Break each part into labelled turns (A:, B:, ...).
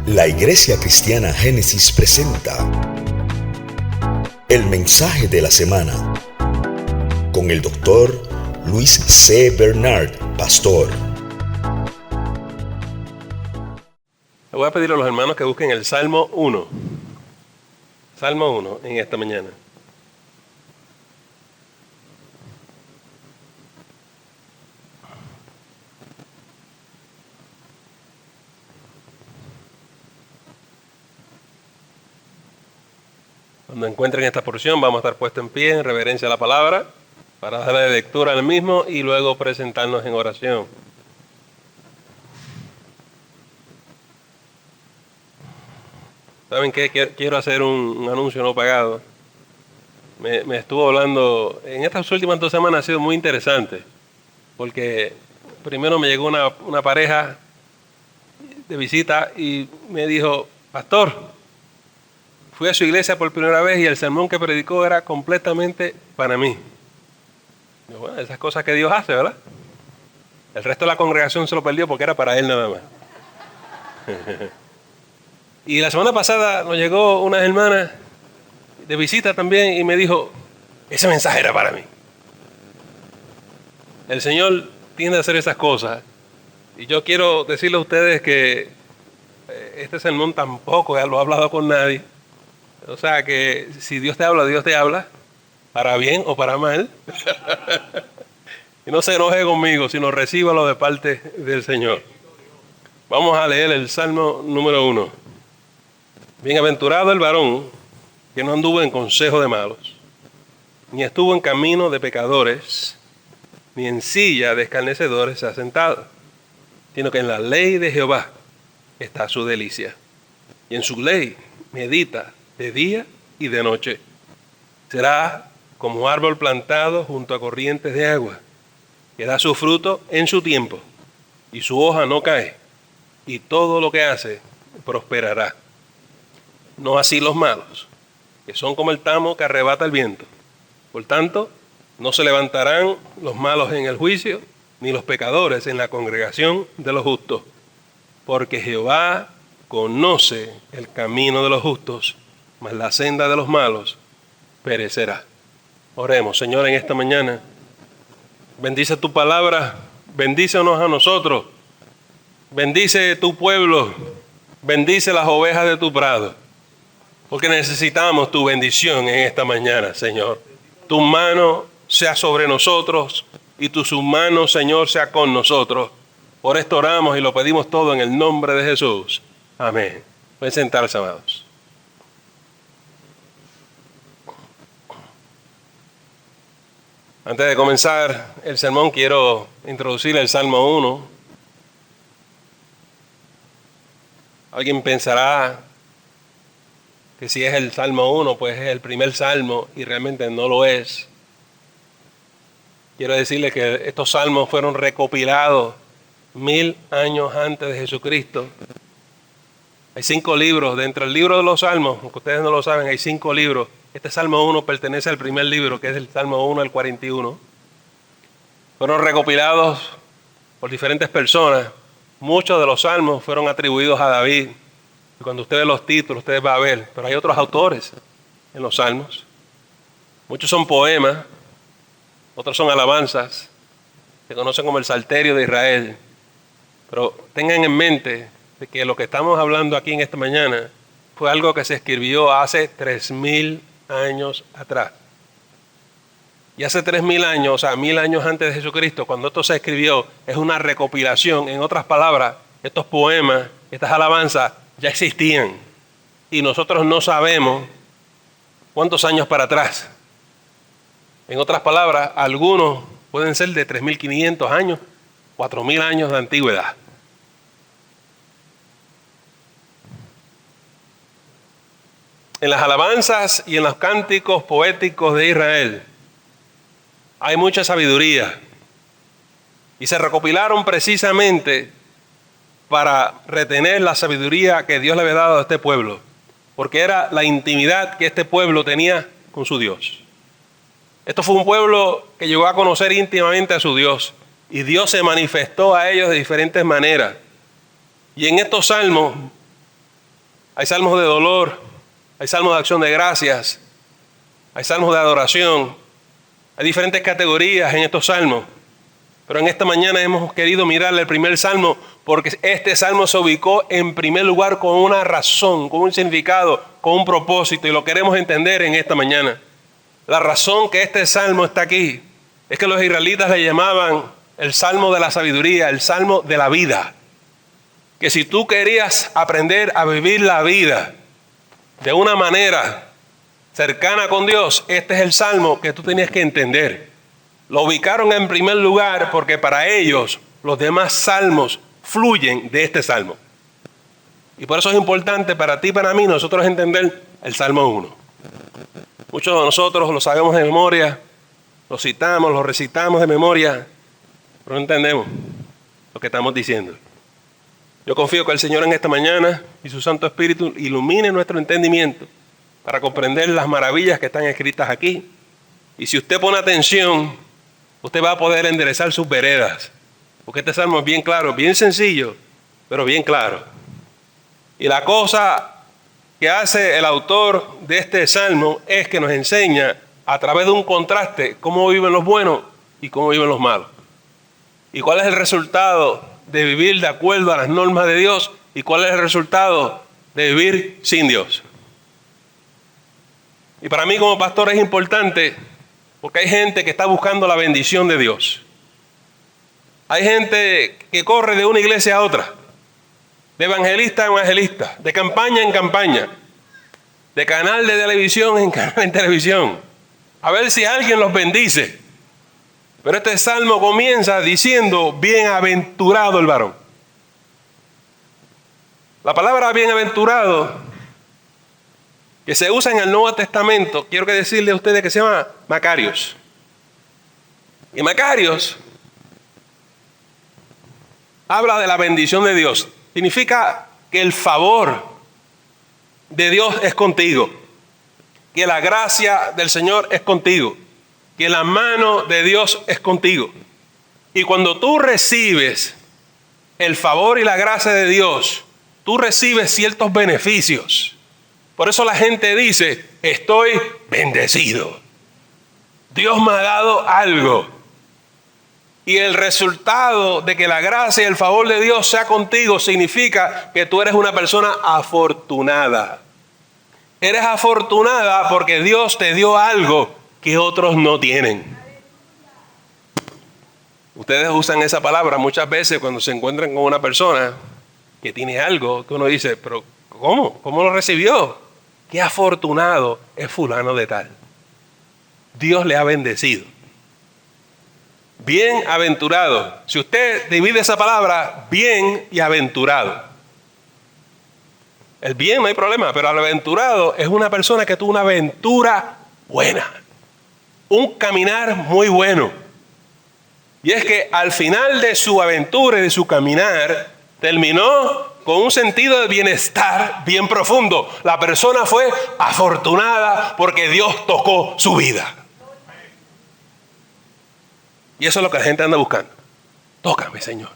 A: La Iglesia Cristiana Génesis presenta el mensaje de la semana con el doctor Luis C. Bernard, pastor.
B: Le voy a pedir a los hermanos que busquen el Salmo 1. Salmo 1 en esta mañana. Cuando encuentren esta porción vamos a estar puestos en pie en reverencia a la palabra para darle lectura al mismo y luego presentarnos en oración. ¿Saben qué? Quiero hacer un anuncio no pagado. Me estuvo hablando, en estas últimas 2 semanas ha sido muy interesante, porque primero me llegó una pareja de visita y me dijo: pastor, fui a su iglesia por primera vez y el sermón que predicó era completamente para mí. Y bueno, esas cosas que Dios hace, ¿verdad? El resto de la congregación se lo perdió porque era para él nada más. Y la semana pasada nos llegó una hermana de visita también y me dijo: ese mensaje era para mí. El Señor tiende a hacer esas cosas. Y yo quiero decirle a ustedes que este sermón tampoco lo ha hablado con nadie. O sea que si Dios te habla, para bien o para mal. Y no se enoje conmigo, sino recíbalo de parte del Señor. Vamos a leer el Salmo número 1. Bienaventurado el varón que no anduvo en consejo de malos, ni estuvo en camino de pecadores, ni en silla de escarnecedores se ha sentado, sino que en la ley de Jehová está su delicia, y en su ley medita de día y de noche. Será como árbol plantado junto a corrientes de agua, que da su fruto en su tiempo, y su hoja no cae, y todo lo que hace prosperará. No así los malos, que son como el tamo que arrebata el viento. Por tanto, no se levantarán los malos en el juicio, ni los pecadores en la congregación de los justos, porque Jehová conoce el camino de los justos, mas la senda de los malos perecerá. Oremos. Señor, en esta mañana, bendice tu palabra, bendícenos a nosotros, bendice tu pueblo, bendice las ovejas de tu prado, porque necesitamos tu bendición en esta mañana, Señor. Tu mano sea sobre nosotros y tu mano, Señor, sea con nosotros. Por esto oramos y lo pedimos todo en el nombre de Jesús. Amén. Pueden sentarse, amados. Antes de comenzar el sermón, quiero introducir el Salmo 1. Alguien pensará que si es el Salmo 1, pues es el primer salmo, y realmente no lo es. Quiero decirle que estos salmos fueron recopilados 1000 años antes de Jesucristo. Hay 5 libros. Dentro del libro de los salmos, aunque ustedes no lo saben, hay 5 libros. Este Salmo 1 pertenece al primer libro, que es el Salmo 1 al 41. Fueron recopilados por diferentes personas. Muchos de los salmos fueron atribuidos a David. Y cuando usted ve los títulos, usted va a ver. Pero hay otros autores en los salmos. Muchos son poemas, otros son alabanzas. Se conocen como el Salterio de Israel. Pero tengan en mente de que lo que estamos hablando aquí en esta mañana fue algo que se escribió hace 3000 años atrás. Y hace 3000 años, o sea, 1000 años antes de Jesucristo, cuando esto se escribió, es una recopilación. En otras palabras, estos poemas, estas alabanzas, ya existían. Y nosotros no sabemos cuántos años para atrás. En otras palabras, algunos pueden ser de 3500 años, 4000 años de antigüedad. En las alabanzas y en los cánticos poéticos de Israel hay mucha sabiduría, y se recopilaron precisamente para retener la sabiduría que Dios le había dado a este pueblo, porque era la intimidad que este pueblo tenía con su Dios. Esto fue un pueblo que llegó a conocer íntimamente a su Dios, y Dios se manifestó a ellos de diferentes maneras. Y en estos salmos Hay salmos de dolor, hay salmos de acción de gracias, hay salmos de adoración. Hay diferentes categorías en estos salmos. Pero en esta mañana hemos querido mirar el primer salmo porque este salmo se ubicó en primer lugar con una razón, con un significado, con un propósito, y lo queremos entender en esta mañana. La razón que este salmo está aquí es que los israelitas le llamaban el salmo de la sabiduría, el salmo de la vida. Que si tú querías aprender a vivir la vida de una manera cercana con Dios, este es el salmo que tú tenías que entender. Lo ubicaron en primer lugar porque para ellos los demás salmos fluyen de este salmo. Y por eso es importante para ti y para mí nosotros entender el Salmo 1. Muchos de nosotros lo sabemos de memoria, lo citamos, lo recitamos de memoria, pero no entendemos lo que estamos diciendo. Yo confío que el Señor en esta mañana y su Santo Espíritu ilumine nuestro entendimiento para comprender las maravillas que están escritas aquí. Y si usted pone atención, usted va a poder enderezar sus veredas. Porque este salmo es bien claro, bien sencillo, pero bien claro. Y la cosa que hace el autor de este salmo es que nos enseña a través de un contraste cómo viven los buenos y cómo viven los malos. Y cuál es el resultado de vivir de acuerdo a las normas de Dios y cuál es el resultado de vivir sin Dios. Y para mí como pastor es importante porque hay gente que está buscando la bendición de Dios. Hay gente que corre de una iglesia a otra, de evangelista a evangelista, de campaña en campaña, de canal de televisión en canal de televisión, a ver si alguien los bendice. Pero este salmo comienza diciendo, bienaventurado el varón. La palabra bienaventurado, que se usa en el Nuevo Testamento, quiero que decirle a ustedes que se llama Macarios. Y Macarios habla de la bendición de Dios. Significa que el favor de Dios es contigo, que la gracia del Señor es contigo, que la mano de Dios es contigo. Y cuando tú recibes el favor y la gracia de Dios, tú recibes ciertos beneficios. Por eso la gente dice, estoy bendecido. Dios me ha dado algo. Y el resultado de que la gracia y el favor de Dios sea contigo significa que tú eres una persona afortunada. Eres afortunada porque Dios te dio algo que otros no tienen. Ustedes usan esa palabra muchas veces cuando se encuentran con una persona que tiene algo que uno dice, pero ¿cómo? ¿Cómo lo recibió? Qué afortunado es fulano de tal. Dios le ha bendecido. Bienaventurado. Si usted divide esa palabra, bien y aventurado. El bien no hay problema, pero el aventurado es una persona que tuvo una aventura buena. Un caminar muy bueno. Y es que al final de su aventura y de su caminar, terminó con un sentido de bienestar bien profundo. La persona fue afortunada porque Dios tocó su vida. Y eso es lo que la gente anda buscando. Tócame, Señor.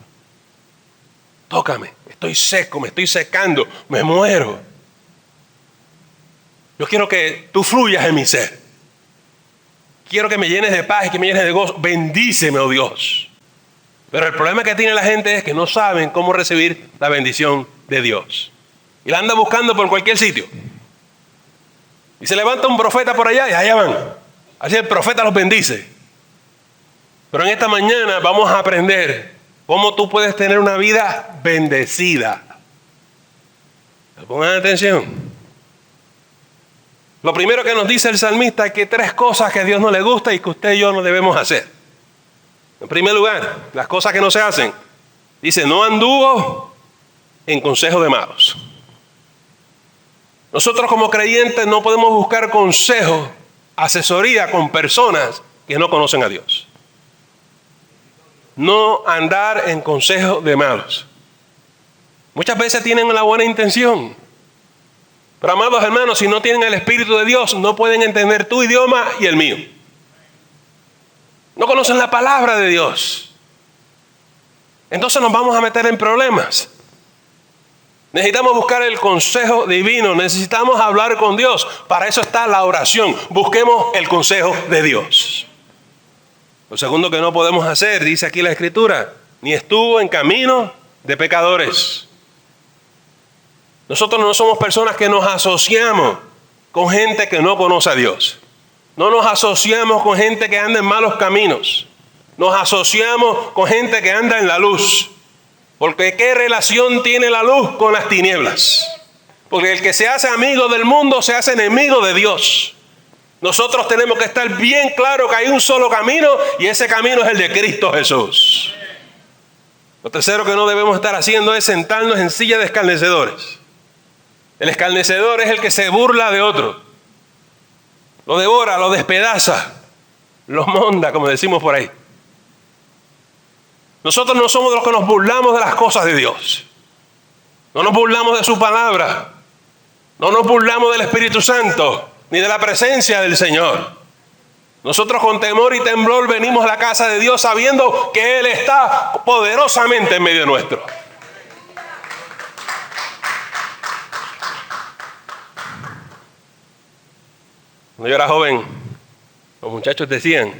B: Tócame. Estoy seco, me estoy secando, me muero. Yo quiero que tú fluyas en mi ser. Quiero que me llenes de paz y que me llenes de gozo. Bendíceme, oh Dios. Pero el problema que tiene la gente es que no saben cómo recibir la bendición de Dios. Y la anda buscando por cualquier sitio. Y se levanta un profeta por allá y allá van. Así el profeta los bendice. Pero en esta mañana vamos a aprender cómo tú puedes tener una vida bendecida. Pongan atención. Lo primero que nos dice el salmista es que 3 cosas que a Dios no le gusta y que usted y yo no debemos hacer. En primer lugar, las cosas que no se hacen. Dice, no anduvo en consejo de malos. Nosotros como creyentes no podemos buscar consejo, asesoría con personas que no conocen a Dios. No andar en consejo de malos. Muchas veces tienen una buena intención. Pero amados hermanos, si no tienen el Espíritu de Dios, no pueden entender tu idioma y el mío. No conocen la palabra de Dios. Entonces nos vamos a meter en problemas. Necesitamos buscar el consejo divino. Necesitamos hablar con Dios. Para eso está la oración. Busquemos el consejo de Dios. Lo segundo que no podemos hacer, dice aquí la Escritura, ni estuvo en camino de pecadores. Nosotros no somos personas que nos asociamos con gente que no conoce a Dios. No nos asociamos con gente que anda en malos caminos. Nos asociamos con gente que anda en la luz. Porque ¿qué relación tiene la luz con las tinieblas? Porque el que se hace amigo del mundo se hace enemigo de Dios. Nosotros tenemos que estar bien claro que hay un solo camino y ese camino es el de Cristo Jesús. Lo tercero que no debemos estar haciendo es sentarnos en silla de escarnecedores. El escarnecedor es el que se burla de otro. Lo devora, lo despedaza, lo monda, como decimos por ahí. Nosotros no somos de los que nos burlamos de las cosas de Dios. No nos burlamos de su palabra. No nos burlamos del Espíritu Santo, ni de la presencia del Señor. Nosotros con temor y temblor venimos a la casa de Dios sabiendo que Él está poderosamente en medio nuestro. Cuando yo era joven, los muchachos decían,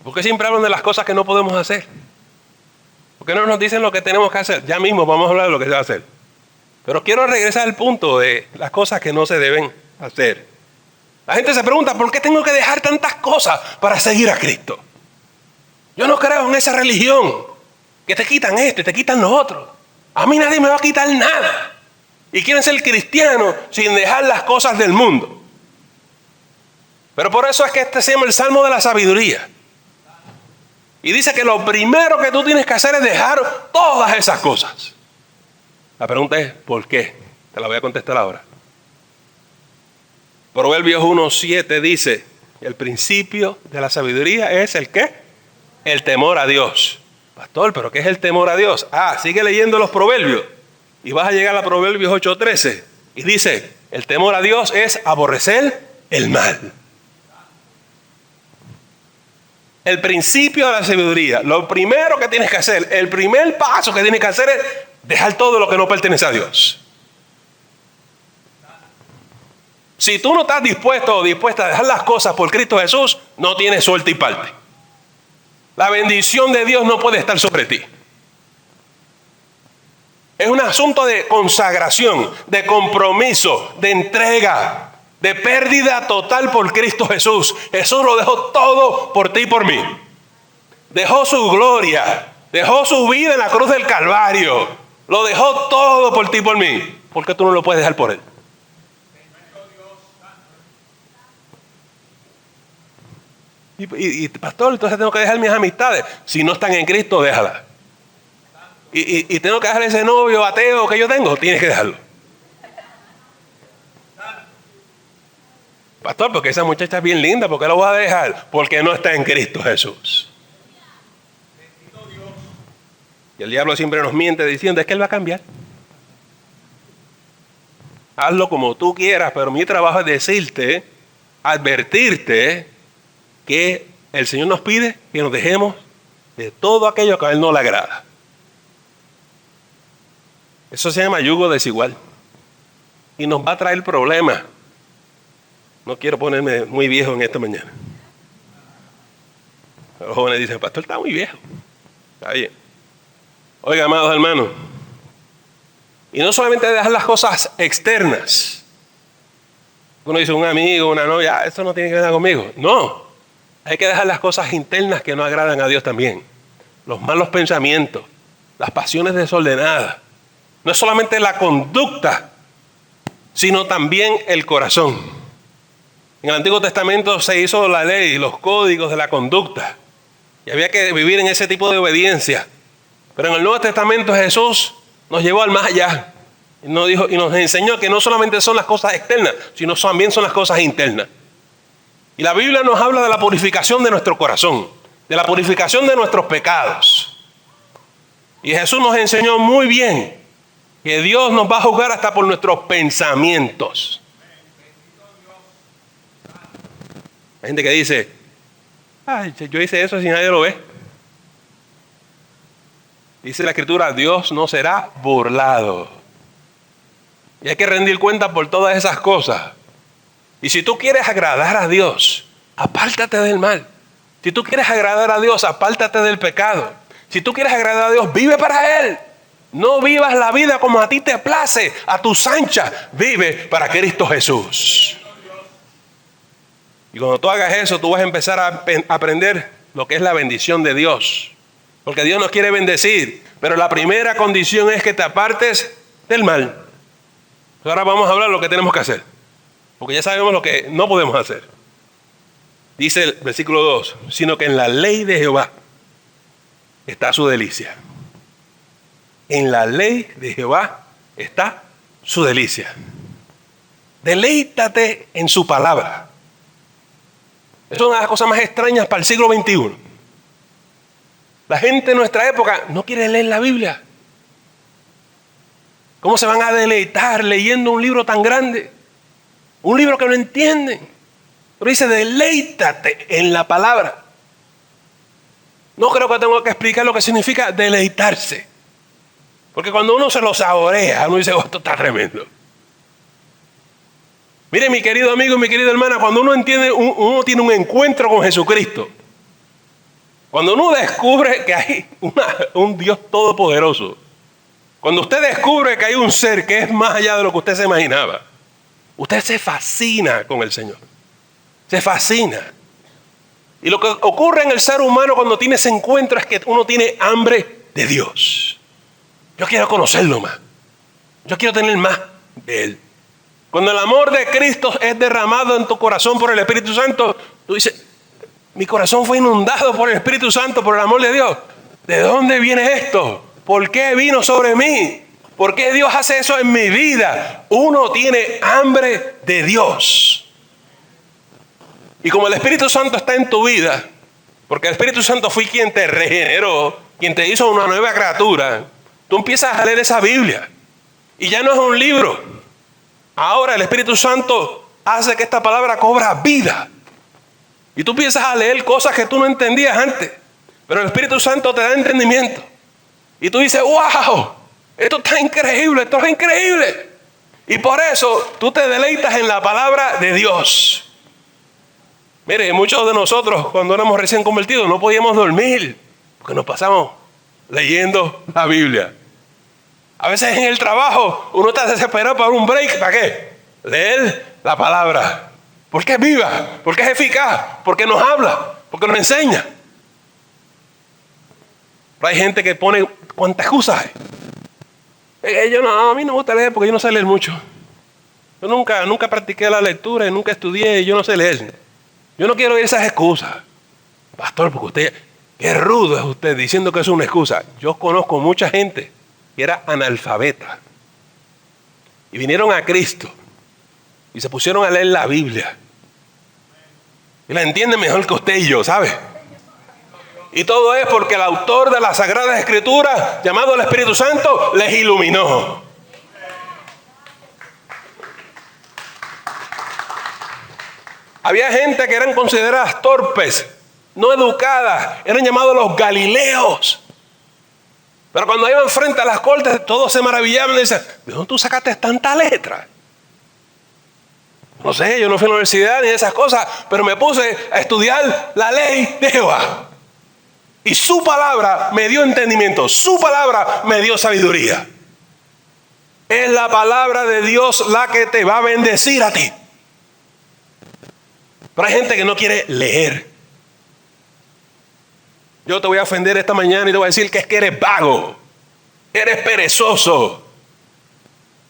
B: ¿por qué siempre hablan de las cosas que no podemos hacer? ¿Por qué no nos dicen lo que tenemos que hacer? Ya mismo vamos a hablar de lo que se va a hacer. Pero quiero regresar al punto de las cosas que no se deben hacer. La gente se pregunta, ¿por qué tengo que dejar tantas cosas para seguir a Cristo? Yo no creo en esa religión que te quitan esto y te quitan lo otro. A mí nadie me va a quitar nada. Y quieren ser cristianos sin dejar las cosas del mundo. Pero por eso es que este se llama el Salmo de la Sabiduría. Y dice que lo primero que tú tienes que hacer es dejar todas esas cosas. La pregunta es, ¿por qué? Te la voy a contestar ahora. Proverbios 1:7 dice, el principio de la sabiduría es ¿el qué? El temor a Dios. Pastor, ¿pero qué es el temor a Dios? Sigue leyendo los proverbios. Y vas a llegar a Proverbios 8:13. Y dice, el temor a Dios es aborrecer el mal. El principio de la sabiduría, lo primero que tienes que hacer, el primer paso que tienes que hacer es dejar todo lo que no pertenece a Dios. Si tú no estás dispuesto o dispuesta a dejar las cosas por Cristo Jesús, no tienes suerte y parte. La bendición de Dios no puede estar sobre ti. Es un asunto de consagración, de compromiso, de entrega, de pérdida total por Cristo Jesús. Jesús lo dejó todo por ti y por mí. Dejó su gloria, dejó su vida en la cruz del Calvario. Lo dejó todo por ti y por mí. ¿Por qué tú no lo puedes dejar por Él? Y pastor, entonces tengo que dejar mis amistades. Si no están en Cristo, déjalas. Y tengo que dejar ese novio ateo que yo tengo. Tienes que dejarlo. Pastor, porque esa muchacha es bien linda. ¿Por qué la voy a dejar? Porque no está en Cristo Jesús. Y el diablo siempre nos miente diciendo, es que Él va a cambiar. Hazlo como tú quieras, pero mi trabajo es decirte, advertirte, que el Señor nos pide que nos dejemos de todo aquello que a Él no le agrada. Eso se llama yugo desigual. Y nos va a traer problemas. No quiero ponerme muy viejo en esta mañana. Los jóvenes dicen, pastor, está muy viejo. Está bien. Oiga, amados hermanos. Y no solamente dejar las cosas externas. Uno dice, un amigo, una novia, eso no tiene que ver conmigo. No. Hay que dejar las cosas internas que no agradan a Dios también. Los malos pensamientos, las pasiones desordenadas. No es solamente la conducta, sino también el corazón. En el Antiguo Testamento se hizo la ley, los códigos de la conducta. Y había que vivir en ese tipo de obediencia. Pero en el Nuevo Testamento Jesús nos llevó al más allá. Y nos enseñó que no solamente son las cosas externas, sino también son las cosas internas. Y la Biblia nos habla de la purificación de nuestro corazón, de la purificación de nuestros pecados. Y Jesús nos enseñó muy bien que Dios nos va a juzgar hasta por nuestros pensamientos. Hay gente que dice, yo hice eso si nadie lo ve. Dice la Escritura, Dios no será burlado. Y hay que rendir cuenta por todas esas cosas. Y si tú quieres agradar a Dios, apártate del mal. Si tú quieres agradar a Dios, apártate del pecado. Si tú quieres agradar a Dios, vive para Él. No vivas la vida como a ti te place, a tus anchas. Vive para Cristo Jesús. Y cuando tú hagas eso, tú vas a empezar a aprender lo que es la bendición de Dios. Porque Dios nos quiere bendecir. Pero la primera condición es que te apartes del mal. Ahora vamos a hablar de lo que tenemos que hacer. Porque ya sabemos lo que no podemos hacer. Dice el versículo 2, sino que en la ley de Jehová está su delicia. En la ley de Jehová está su delicia. Deleítate en su palabra. Es una de las cosas más extrañas para el siglo XXI. La gente de nuestra época no quiere leer la Biblia. ¿Cómo se van a deleitar leyendo un libro tan grande? Un libro que no entienden. Pero dice, deleítate en la palabra. No creo que tengo que explicar lo que significa deleitarse. Porque cuando uno se lo saborea, uno dice, oh, esto está tremendo. Mire, mi querido amigo y mi querida hermana, cuando uno entiende, uno tiene un encuentro con Jesucristo. Cuando uno descubre que hay un Dios todopoderoso. Cuando usted descubre que hay un ser que es más allá de lo que usted se imaginaba. Usted se fascina con el Señor. Se fascina. Y lo que ocurre en el ser humano cuando tiene ese encuentro es que uno tiene hambre de Dios. Yo quiero conocerlo más. Yo quiero tener más de Él. Cuando el amor de Cristo es derramado en tu corazón por el Espíritu Santo, tú dices, mi corazón fue inundado por el Espíritu Santo, por el amor de Dios. ¿De dónde viene esto? ¿Por qué vino sobre mí? ¿Por qué Dios hace eso en mi vida? Uno tiene hambre de Dios. Y como el Espíritu Santo está en tu vida, porque el Espíritu Santo fue quien te regeneró, quien te hizo una nueva criatura, tú empiezas a leer esa Biblia. Y ya no es un libro. Ahora el Espíritu Santo hace que esta palabra cobra vida. Y tú empiezas a leer cosas que tú no entendías antes. Pero el Espíritu Santo te da entendimiento. Y tú dices, wow, esto está increíble, esto es increíble. Y por eso tú te deleitas en la palabra de Dios. Mire, muchos de nosotros cuando éramos recién convertidos no podíamos dormir. Porque nos pasamos leyendo la Biblia. A veces en el trabajo uno está desesperado para un break. ¿Para qué? Leer la palabra. Porque es viva, porque es eficaz, porque nos habla, porque nos enseña. Pero hay gente que pone cuántas excusas hay. A mí no me gusta leer porque yo no sé leer mucho. Yo nunca practiqué la lectura y nunca estudié y yo no sé leer. Yo no quiero oír esas excusas. Pastor, porque usted, qué rudo es usted diciendo que es una excusa. Yo conozco mucha gente que era analfabeta. Y vinieron a Cristo. Y se pusieron a leer la Biblia. Y la entienden mejor que usted y yo, ¿sabe? Y todo es porque el autor de las Sagradas Escrituras, llamado el Espíritu Santo, les iluminó. Había gente que eran consideradas torpes, no educadas, eran llamados los Galileos. Pero cuando iban frente a las cortes, todos se maravillaban y decían, ¿de dónde tú sacaste tanta letra? No sé, yo no fui a la universidad ni esas cosas, pero me puse a estudiar la ley de Jehová. Y su palabra me dio entendimiento, su palabra me dio sabiduría. Es la palabra de Dios la que te va a bendecir a ti. Pero hay gente que no quiere leer. Yo te voy a ofender esta mañana y te voy a decir que es que eres vago, eres perezoso.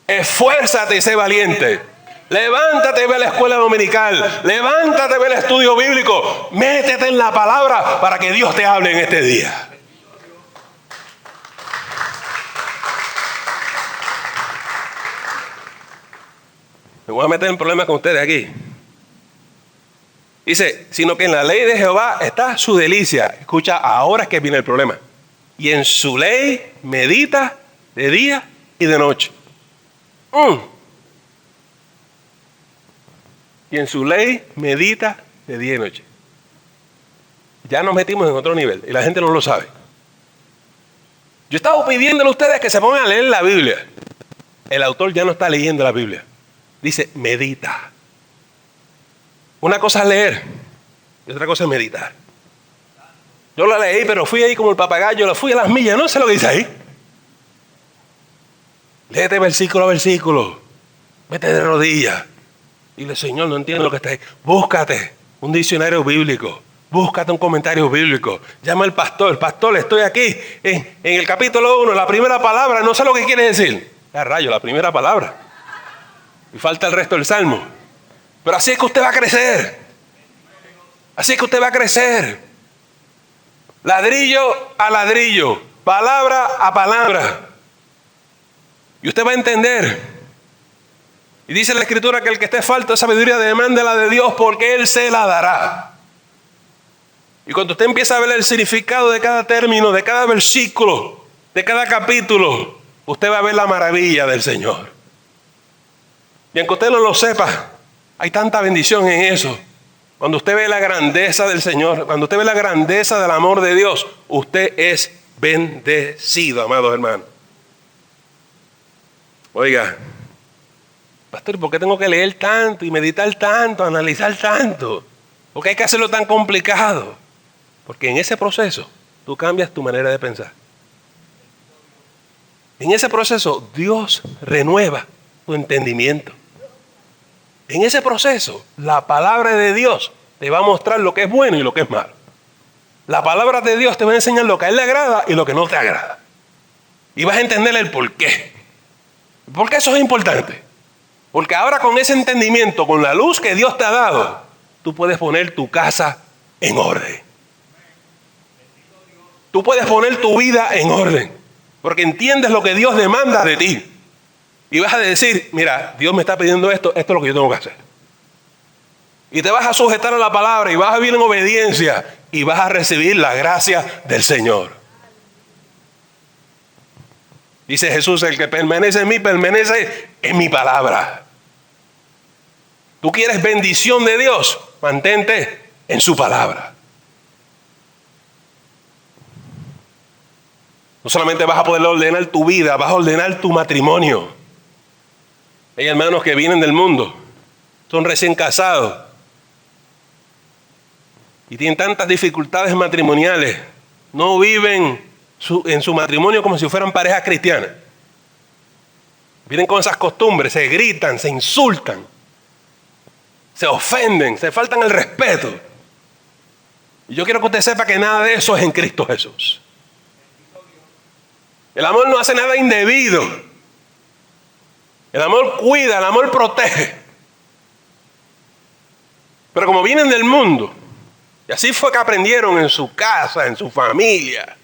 B: Esfuérzate y sé valiente. Levántate y ve a la escuela dominical. Levántate y ve el estudio bíblico. Métete en la palabra para que Dios te hable en este día. Me voy a meter en problemas con ustedes aquí. Dice, sino que en la ley de Jehová está su delicia. Escucha, ahora es que viene el problema. Y en su ley medita de día y de noche. Y en su ley medita de día y noche. Ya nos metimos en otro nivel y la gente no lo sabe. Yo estaba pidiéndole a ustedes que se pongan a leer la Biblia. el autor ya no está leyendo la Biblia. Dice, medita. Una cosa es leer y otra cosa es meditar. Yo la leí, pero fui ahí como el papagayo, la fui a las millas, no sé lo que dice ahí. Léete versículo a versículo. Vete de rodillas. Dile, Señor, no entiendo lo que está ahí. Búscate un diccionario bíblico. Búscate un comentario bíblico. Llama al pastor. Pastor, estoy aquí en el capítulo 1, la primera palabra, no sé lo que quiere decir. Rayo, la primera palabra. Y falta el resto del salmo. Pero así es que usted va a crecer. Así es que usted va a crecer. Ladrillo a ladrillo. Palabra a palabra. Y usted va a entender. Y dice la Escritura que el que esté falto de sabiduría demándela de Dios porque Él se la dará. Y cuando usted empieza a ver el significado de cada término, de cada versículo, de cada capítulo, usted va a ver la maravilla del Señor. Y aunque usted no lo sepa, hay tanta bendición en eso. Cuando usted ve la grandeza del Señor, cuando usted ve la grandeza del amor de Dios, usted es bendecido, amados hermanos. Oiga, pastor, ¿por qué tengo que leer tanto y meditar tanto, analizar tanto? ¿Por qué hay que hacerlo tan complicado? Porque en ese proceso tú cambias tu manera de pensar. En ese proceso Dios renueva tu entendimiento. En ese proceso la palabra de Dios te va a mostrar lo que es bueno y lo que es malo. La palabra de Dios te va a enseñar lo que a Él le agrada y lo que no te agrada. Y vas a entender el por qué. ¿Por qué eso es importante? Porque ahora con ese entendimiento, con la luz que Dios te ha dado, tú puedes poner tu casa en orden. Tú puedes poner tu vida en orden. Porque entiendes lo que Dios demanda de ti. Y vas a decir, mira, Dios me está pidiendo esto es lo que yo tengo que hacer. Y te vas a sujetar a la palabra y vas a vivir en obediencia y vas a recibir la gracia del Señor. Dice Jesús, el que permanece en mí, permanece en mi palabra. ¿Tú quieres bendición de Dios? Mantente en su palabra. No solamente vas a poder ordenar tu vida, vas a ordenar tu matrimonio. Hay hermanos que vienen del mundo, son recién casados y tienen tantas dificultades matrimoniales. No viven en su matrimonio como si fueran parejas cristianas. Vienen con esas costumbres, se gritan, se insultan, se ofenden, se faltan el respeto. Y yo quiero que usted sepa que nada de eso es en Cristo Jesús. El amor no hace nada indebido. El amor cuida, el amor protege. Pero como vienen del mundo, y así fue que aprendieron en su casa, en su familia,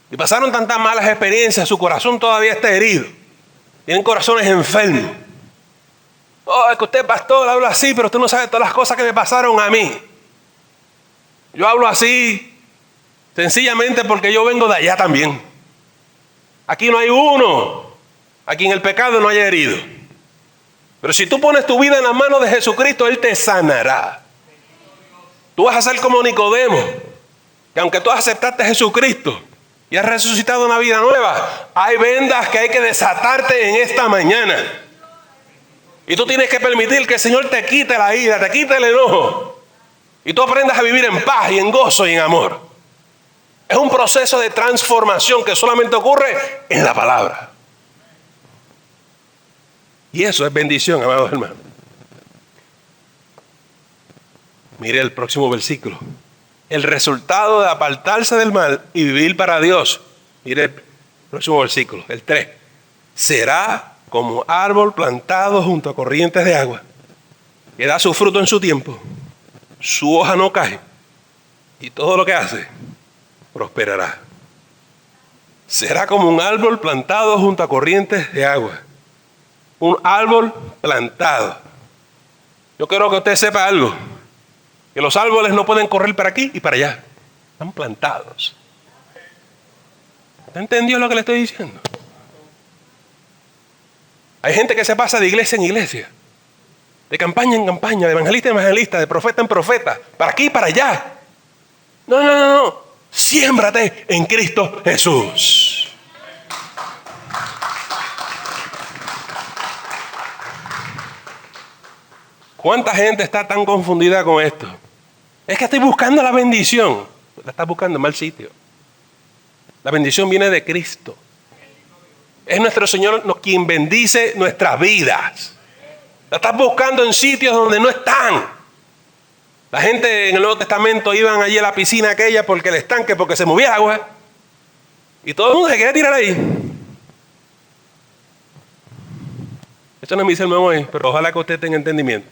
B: y pasaron tantas malas experiencias, su corazón todavía está herido. Tienen corazones enfermos. Oh, es que usted, pastor, habla así, pero usted no sabe todas las cosas que me pasaron a mí. Yo hablo así sencillamente porque yo vengo de allá también. Aquí no hay uno a quien el pecado no haya herido. Pero si tú pones tu vida en las manos de Jesucristo, Él te sanará. Tú vas a ser como Nicodemo, que aunque tú aceptaste a Jesucristo y has resucitado una vida nueva, hay vendas que hay que desatarte en esta mañana. Y tú tienes que permitir que el Señor te quite la ira, te quite el enojo. Y tú aprendas a vivir en paz y en gozo y en amor. Es un proceso de transformación que solamente ocurre en la palabra. Y eso es bendición, amados hermanos. Mire el próximo versículo. El resultado de apartarse del mal y vivir para Dios. Mire el próximo versículo, el 3. Será como árbol plantado junto a corrientes de agua, que da su fruto en su tiempo. Su hoja no cae. Y todo lo que hace prosperará. Será como un árbol plantado junto a corrientes de agua. Un árbol plantado. Yo quiero que usted sepa algo. Que los árboles no pueden correr para aquí y para allá. Están plantados. ¿Usted entendió lo que le estoy diciendo? Hay gente que se pasa de iglesia en iglesia. De campaña en campaña, de evangelista en evangelista, de profeta en profeta. Para aquí y para allá. No. Siémbrate en Cristo Jesús. ¿Cuánta gente está tan confundida con esto? Es que estoy buscando la bendición. La estás buscando en mal sitio. La bendición viene de Cristo. Es nuestro Señor quien bendice nuestras vidas. La estás buscando en sitios donde no están. La gente en el Nuevo Testamento iban allí a la piscina aquella porque el estanque, porque se movía agua. Y todo el mundo se quería tirar ahí. Esto no es mi sermón hoy, pero ojalá que usted tenga entendimiento.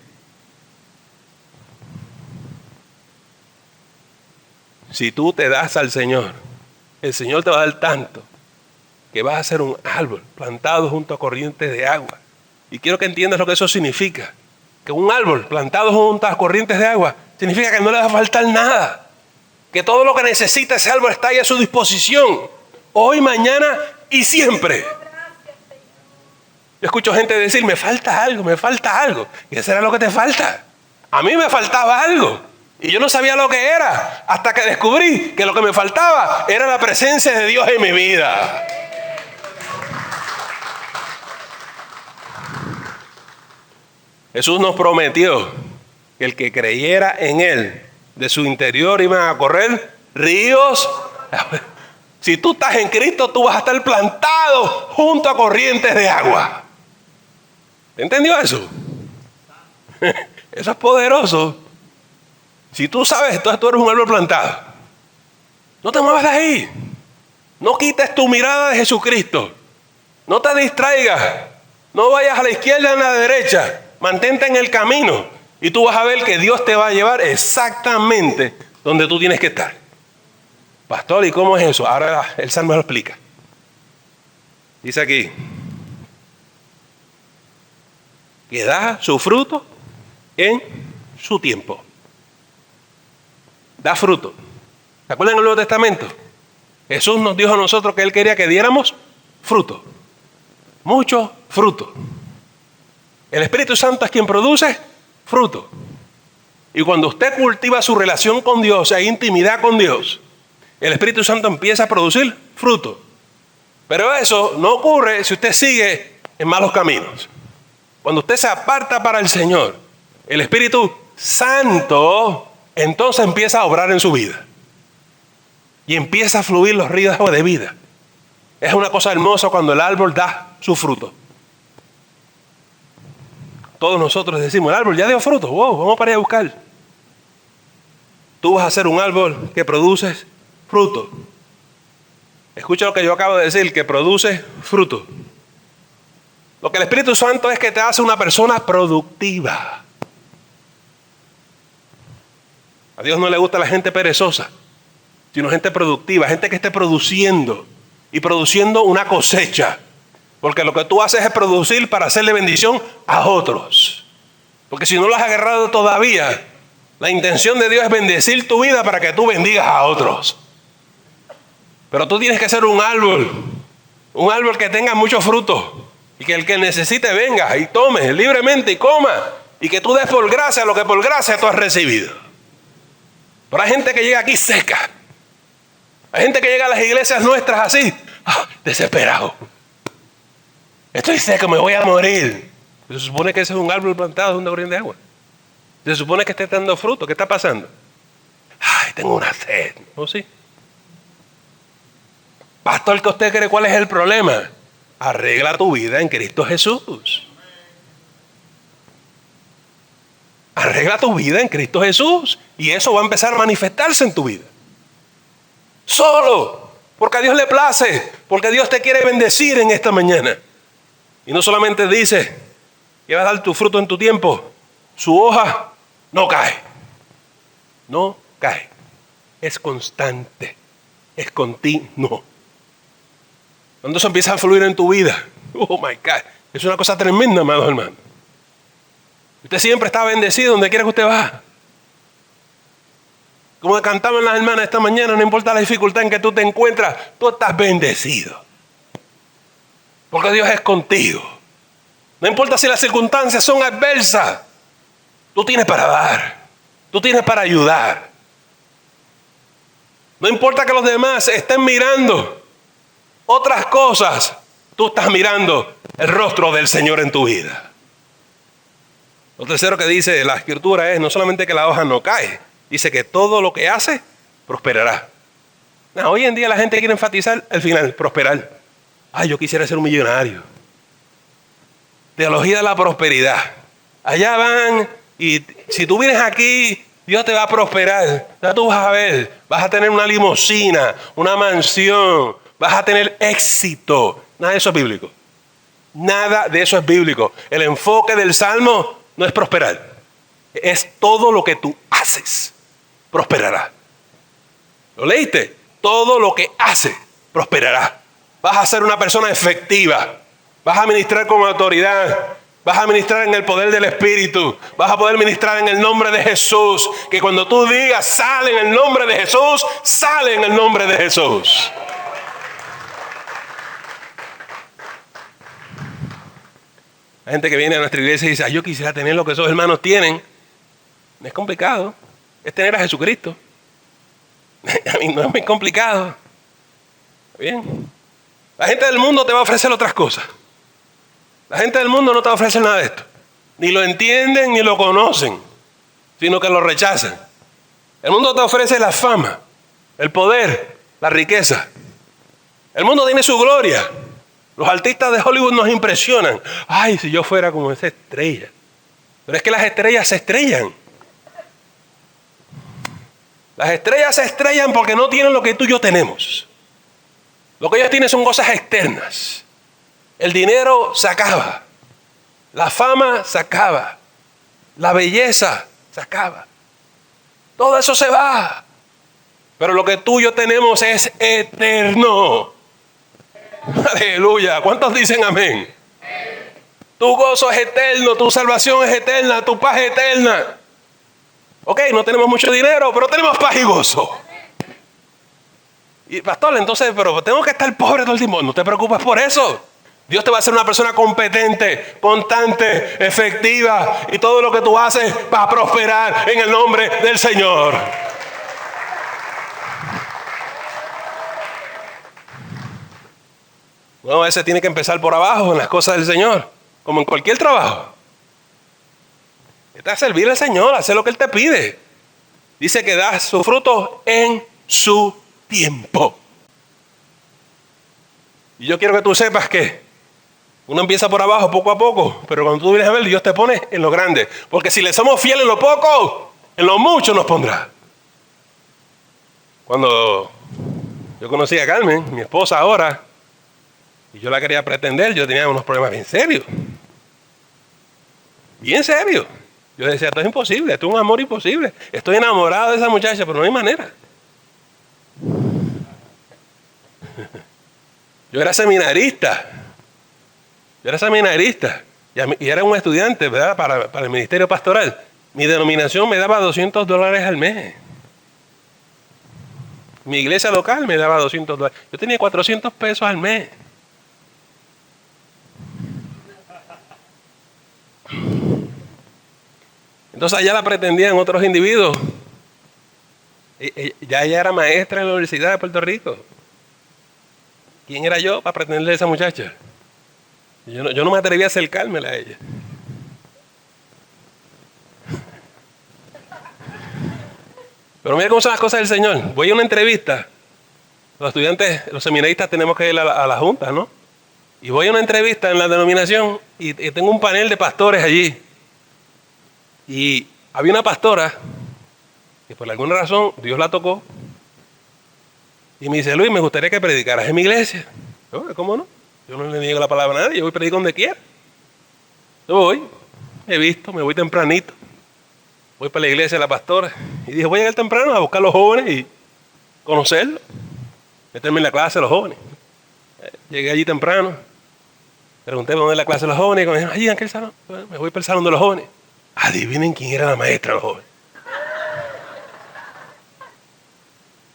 B: Si tú te das al Señor, el Señor te va a dar tanto que vas a ser un árbol plantado junto a corrientes de agua. Y quiero que entiendas lo que eso significa. Que un árbol plantado junto a corrientes de agua significa que no le va a faltar nada. Que todo lo que necesita ese árbol está ahí a su disposición. Hoy, mañana y siempre. Yo escucho gente decir, me falta algo, me falta algo. ¿Y eso era lo que te falta? A mí me faltaba algo. Y yo no sabía lo que era, hasta que descubrí que lo que me faltaba era la presencia de Dios en mi vida. Jesús nos prometió que el que creyera en Él, de su interior iban a correr ríos. Si tú estás en Cristo, tú vas a estar plantado junto a corrientes de agua. ¿Entendió eso? Eso es poderoso. Si tú sabes, entonces tú eres un árbol plantado. No te muevas de ahí. No quites tu mirada de Jesucristo. No te distraigas. No vayas a la izquierda ni a la derecha. Mantente en el camino. Y tú vas a ver que Dios te va a llevar exactamente donde tú tienes que estar. Pastor, ¿y cómo es eso? Ahora el Salmo lo explica. Dice aquí. Que da su fruto en su tiempo. Da fruto. ¿Se acuerdan del Nuevo Testamento? Jesús nos dijo a nosotros que Él quería que diéramos fruto. Mucho fruto. El Espíritu Santo es quien produce fruto. Y cuando usted cultiva su relación con Dios, hay intimidad con Dios, el Espíritu Santo empieza a producir fruto. Pero eso no ocurre si usted sigue en malos caminos. Cuando usted se aparta para el Señor, el Espíritu Santo entonces empieza a obrar en su vida. Y empieza a fluir los ríos de vida. Es una cosa hermosa cuando el árbol da su fruto. Todos nosotros decimos, el árbol ya dio fruto. Wow, vamos para allá a buscar. Tú vas a ser un árbol que produces fruto. Escucha lo que yo acabo de decir, que produce fruto. Lo que el Espíritu Santo es que te hace una persona productiva. A Dios no le gusta la gente perezosa, sino gente productiva, gente que esté produciendo y produciendo una cosecha. Porque lo que tú haces es producir para hacerle bendición a otros. Porque si no lo has agarrado todavía, la intención de Dios es bendecir tu vida para que tú bendigas a otros. Pero tú tienes que ser un árbol que tenga mucho fruto. Y que el que necesite venga y tome libremente y coma. Y que tú des por gracia lo que por gracia tú has recibido. Pero hay gente que llega aquí seca. Hay gente que llega a las iglesias nuestras así, desesperado. Estoy seco, me voy a morir. Se supone que ese es un árbol plantado junto a una corriente de agua. Se supone que esté dando fruto. ¿Qué está pasando? Ay, tengo una sed. ¿No? Sí. Pastor, ¿que usted cree cuál es el problema? Arregla tu vida en Cristo Jesús. Arregla tu vida en Cristo Jesús. Y eso va a empezar a manifestarse en tu vida. Solo. Porque a Dios le place. Porque Dios te quiere bendecir en esta mañana. Y no solamente dice que vas a dar tu fruto en tu tiempo. Su hoja no cae. No cae. Es constante. Es continuo. Cuando eso empieza a fluir en tu vida. Oh my God. Es una cosa tremenda, amados hermanos. Usted siempre está bendecido donde quiera que usted va. Como cantaban las hermanas esta mañana, no importa la dificultad en que tú te encuentras, tú estás bendecido. Porque Dios es contigo. No importa si las circunstancias son adversas. Tú tienes para dar. Tú tienes para ayudar. No importa que los demás estén mirando otras cosas. Tú estás mirando el rostro del Señor en tu vida. Lo tercero que dice la Escritura es no solamente que la hoja no cae, dice que todo lo que hace prosperará. Hoy en día la gente quiere enfatizar el final, prosperar. Yo quisiera ser un millonario. Teología de la prosperidad. Allá van y si tú vienes aquí, Dios te va a prosperar. Ya tú vas a ver, vas a tener una limusina, una mansión, vas a tener éxito. Nada de eso es bíblico. Nada de eso es bíblico. El enfoque del Salmo no es prosperar. Es todo lo que tú haces, prosperará. ¿Lo leíste? Todo lo que haces, prosperará. Vas a ser una persona efectiva. Vas a ministrar con autoridad. Vas a ministrar en el poder del Espíritu. Vas a poder ministrar en el nombre de Jesús. Que cuando tú digas, sale en el nombre de Jesús, sale en el nombre de Jesús. Hay gente que viene a nuestra iglesia y dice, yo quisiera tener lo que esos hermanos tienen. No es complicado. Es tener a Jesucristo. A mí no es muy complicado. Bien. La gente del mundo te va a ofrecer otras cosas. La gente del mundo no te va a ofrecer nada de esto. Ni lo entienden ni lo conocen, sino que lo rechazan. El mundo te ofrece la fama, el poder, la riqueza. El mundo tiene su gloria. Los artistas de Hollywood nos impresionan. Si yo fuera como esa estrella. Pero es que las estrellas se estrellan. Las estrellas se estrellan porque no tienen lo que tú y yo tenemos. Lo que ellos tienen son cosas externas. El dinero se acaba. La fama se acaba. La belleza se acaba. Todo eso se va. Pero lo que tú y yo tenemos es eterno. Aleluya. ¿Cuántos dicen amén? Tu gozo es eterno, tu salvación es eterna, tu paz es eterna. Ok, no tenemos mucho dinero, pero tenemos paz y gozo. Y pastor, entonces, pero tengo que estar pobre todo el tiempo. No te preocupes por eso. Dios te va a hacer una persona competente, constante, efectiva. Y todo lo que tú haces va a prosperar en el nombre del Señor. No, ese tiene que empezar por abajo en las cosas del Señor. Como en cualquier trabajo. Está a servir al Señor, hacer lo que Él te pide. Dice que da su fruto en su tiempo. Y yo quiero que tú sepas que uno empieza por abajo poco a poco, pero cuando tú vienes a ver, Dios te pone en lo grande. Porque si le somos fieles en lo poco, en lo mucho nos pondrá. Cuando yo conocí a Carmen, mi esposa ahora, y yo la quería pretender, yo tenía unos problemas bien serios. Bien serios. Yo decía, esto es imposible, esto es un amor imposible. Estoy enamorado de esa muchacha, pero no hay manera. Yo era seminarista. Y era un estudiante, ¿verdad? Para el ministerio pastoral. Mi denominación me daba $200 al mes. Mi iglesia local me daba $200. Yo tenía $400 al mes. Entonces allá la pretendían otros individuos. Ya ella era maestra en la Universidad de Puerto Rico. ¿Quién era yo para pretenderle a esa muchacha? Yo no me atreví a acercármela a ella. Pero mira cómo son las cosas del Señor. Voy a una entrevista. Los estudiantes, los seminaristas tenemos que ir a la junta, ¿no? Y voy a una entrevista en la denominación y tengo un panel de pastores allí. Y había una pastora que por alguna razón Dios la tocó. Y me dice, Luis, me gustaría que predicaras en mi iglesia. ¿Cómo no? Yo no le niego la palabra a nadie, yo voy a predicar donde quiera. Yo voy, me voy tempranito. Voy para la iglesia de la pastora. Y dije, voy a llegar temprano a buscar a los jóvenes y conocerlos. Meterme en la clase de los jóvenes. Llegué allí temprano. Pregunté dónde es la clase de los jóvenes. Y me dijeron, allí en aquel salón. Me voy para el salón de los jóvenes. Adivinen quién era la maestra de los jóvenes.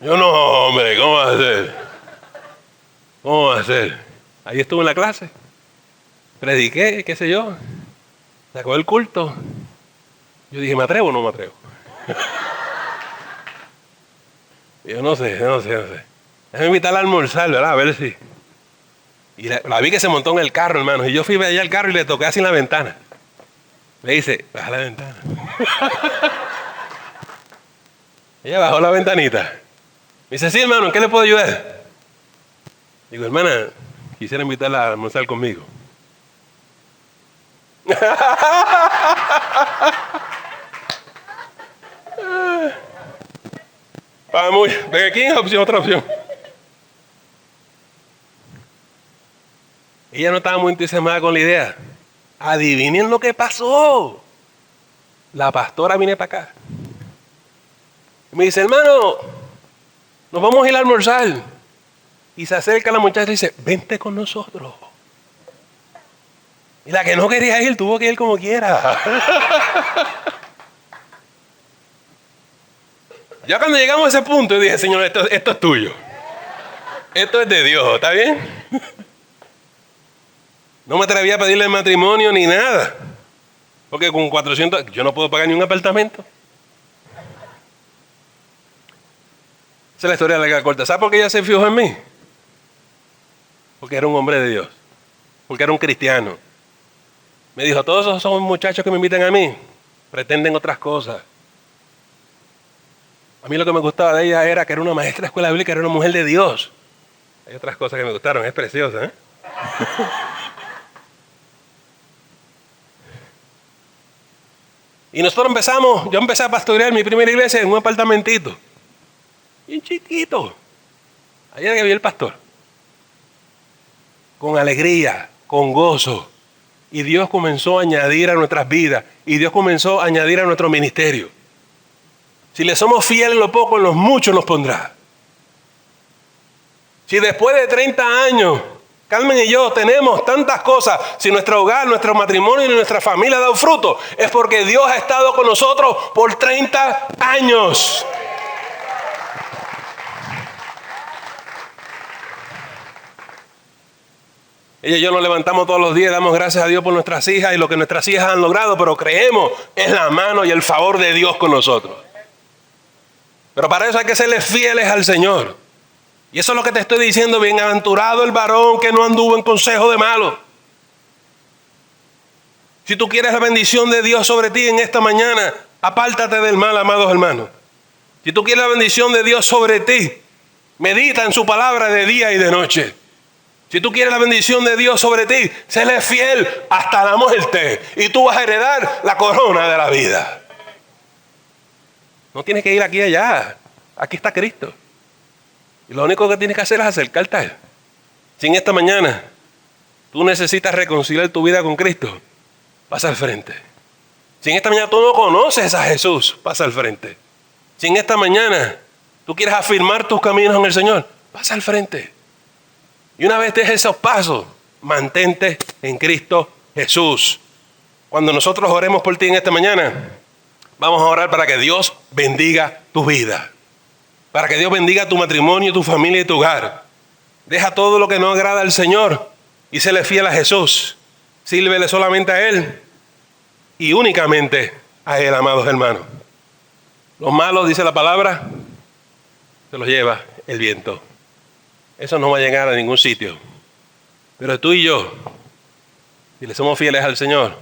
B: Yo no, hombre, ¿cómo va a ser? ¿Cómo va a ser? Ahí estuve en la clase. Prediqué, qué sé yo. Se acabó el culto. Yo dije, ¿me atrevo o no me atrevo? Yo no sé. Déjame invitarla a almorzar, ¿verdad? A ver si. Y la vi que se montó en el carro, hermano. Y yo fui allá al carro y le toqué así en la ventana. Me dice, baja la ventana. Ella bajó la ventanita. Me dice, sí, hermano, ¿en qué le puedo ayudar? Digo, hermana, quisiera invitarla a almorzar conmigo. Vamos, de aquí es opción, otra opción. Ella no estaba muy entusiasmada con la idea. Adivinen lo que pasó. La pastora viene para acá. Me dice, hermano, nos vamos a ir a almorzar. Y se acerca la muchacha y dice, vente con nosotros. Y la que no quería ir, tuvo que ir como quiera. Ya cuando llegamos a ese punto, yo dije, Señor, esto es tuyo. Esto es de Dios, ¿está bien? No me atrevía a pedirle matrimonio ni nada. Porque con 400, yo no puedo pagar ni un apartamento. Esa es la historia larga corta. ¿Sabes por qué ella se fijó en mí? Porque era un hombre de Dios. Porque era un cristiano. Me dijo, todos esos son muchachos que me invitan a mí. Pretenden otras cosas. A mí lo que me gustaba de ella era que era una maestra de escuela bíblica, era una mujer de Dios. Hay otras cosas que me gustaron, es preciosa, ¿eh? Y nosotros yo empecé a pastorear mi primera iglesia en un apartamentito. Bien chiquito. Allá que vi el pastor. Con alegría, con gozo. Y Dios comenzó a añadir a nuestras vidas. Y Dios comenzó a añadir a nuestro ministerio. Si le somos fieles en lo poco, en lo mucho nos pondrá. Si después de 30 años, Carmen y yo tenemos tantas cosas, si nuestro hogar, nuestro matrimonio y nuestra familia ha dado fruto, es porque Dios ha estado con nosotros por 30 años. Ella y yo nos levantamos todos los días, damos gracias a Dios por nuestras hijas y lo que nuestras hijas han logrado, pero creemos en la mano y el favor de Dios con nosotros. Pero para eso hay que serles fieles al Señor. Y eso es lo que te estoy diciendo, bienaventurado el varón que no anduvo en consejo de malos. Si tú quieres la bendición de Dios sobre ti en esta mañana, apártate del mal, amados hermanos. Si tú quieres la bendición de Dios sobre ti, medita en su palabra de día y de noche. Si tú quieres la bendición de Dios sobre ti, séle fiel hasta la muerte y tú vas a heredar la corona de la vida. No tienes que ir aquí y allá. Aquí está Cristo. Y lo único que tienes que hacer es acercarte a Él. Si en esta mañana tú necesitas reconciliar tu vida con Cristo, pasa al frente. Si en esta mañana tú no conoces a Jesús, pasa al frente. Si en esta mañana tú quieres afirmar tus caminos en el Señor, pasa al frente. Y una vez dejes esos pasos, mantente en Cristo Jesús. Cuando nosotros oremos por ti en esta mañana, vamos a orar para que Dios bendiga tu vida. Para que Dios bendiga tu matrimonio, tu familia y tu hogar. Deja todo lo que no agrada al Señor y séle fiel a Jesús. Sírvele solamente a Él y únicamente a Él, amados hermanos. Los malos, dice la palabra, se los lleva el viento. Eso no va a llegar a ningún sitio. Pero tú y yo, si le somos fieles al Señor,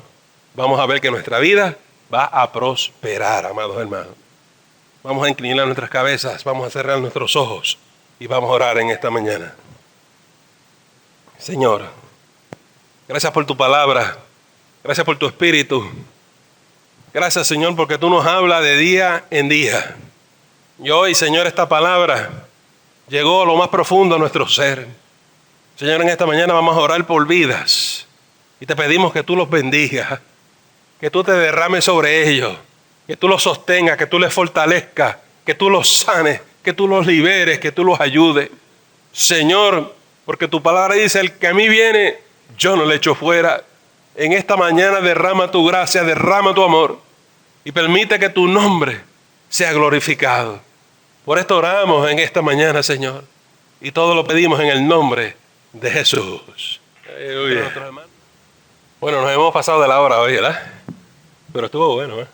B: vamos a ver que nuestra vida va a prosperar, amados hermanos. Vamos a inclinar nuestras cabezas, vamos a cerrar nuestros ojos y vamos a orar en esta mañana. Señor, gracias por tu palabra, gracias por tu espíritu. Gracias, Señor, porque tú nos hablas de día en día. Y hoy, Señor, esta palabra llegó a lo más profundo de nuestro ser. Señor, en esta mañana vamos a orar por vidas y te pedimos que tú los bendigas, que tú te derrames sobre ellos, que tú los sostengas, que tú les fortalezcas, que tú los sanes, que tú los liberes, que tú los ayudes. Señor, porque tu palabra dice, el que a mí viene, yo no le echo fuera. En esta mañana derrama tu gracia, derrama tu amor y permite que tu nombre sea glorificado. Por esto oramos en esta mañana, Señor, y todo lo pedimos en el nombre de Jesús. Aleluya. Bueno, nos hemos pasado de la hora hoy, ¿verdad? Pero estuvo bueno, ¿eh?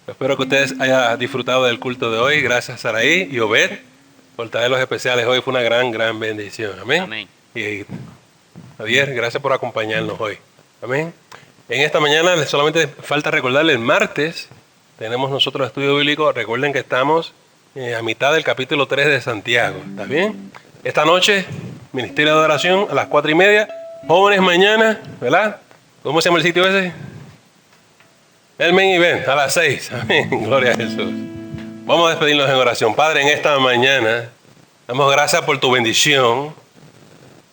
B: Espero que ustedes hayan disfrutado del culto de hoy. Gracias, Saraí y Obed, por traer los especiales hoy. Fue una gran bendición. Amén.
C: Amén.
B: Y Javier, gracias por acompañarnos hoy. Amén. En esta mañana solamente falta recordarle, el martes tenemos nosotros estudio bíblico. Recuerden que estamos a mitad del capítulo 3 de Santiago. ¿Está bien? Esta noche, ministerio de adoración a las 4:30. Jóvenes mañana, ¿verdad? ¿Cómo se llama el sitio ese? El main event, a las 6. Amén. Gloria a Jesús. Vamos a despedirnos en oración. Padre, en esta mañana damos gracias por tu bendición.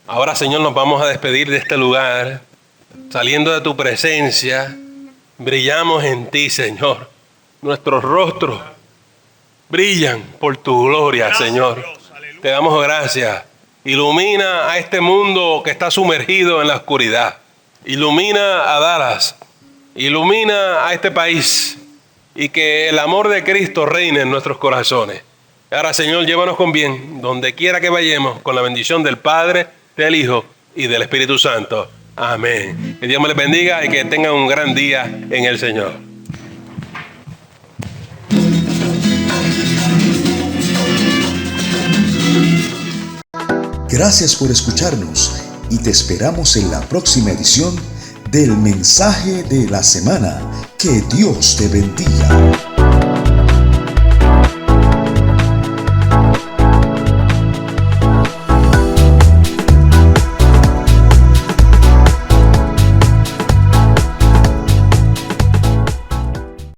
B: Ahora, Señor, nos vamos a despedir de este lugar. Saliendo de tu presencia, brillamos en ti, Señor. Nuestros rostros brillan por tu gloria, gracias, Señor. Dios, te damos gracias. Ilumina a este mundo que está sumergido en la oscuridad. Ilumina a Dallas. Ilumina a este país. Y que el amor de Cristo reine en nuestros corazones. Ahora, Señor, llévanos con bien, donde quiera que vayamos, con la bendición del Padre, del Hijo y del Espíritu Santo. Amén. Que Dios me les bendiga y que tengan un gran día en el Señor.
A: Gracias por escucharnos y te esperamos en la próxima edición del Mensaje de la Semana. Que Dios te bendiga.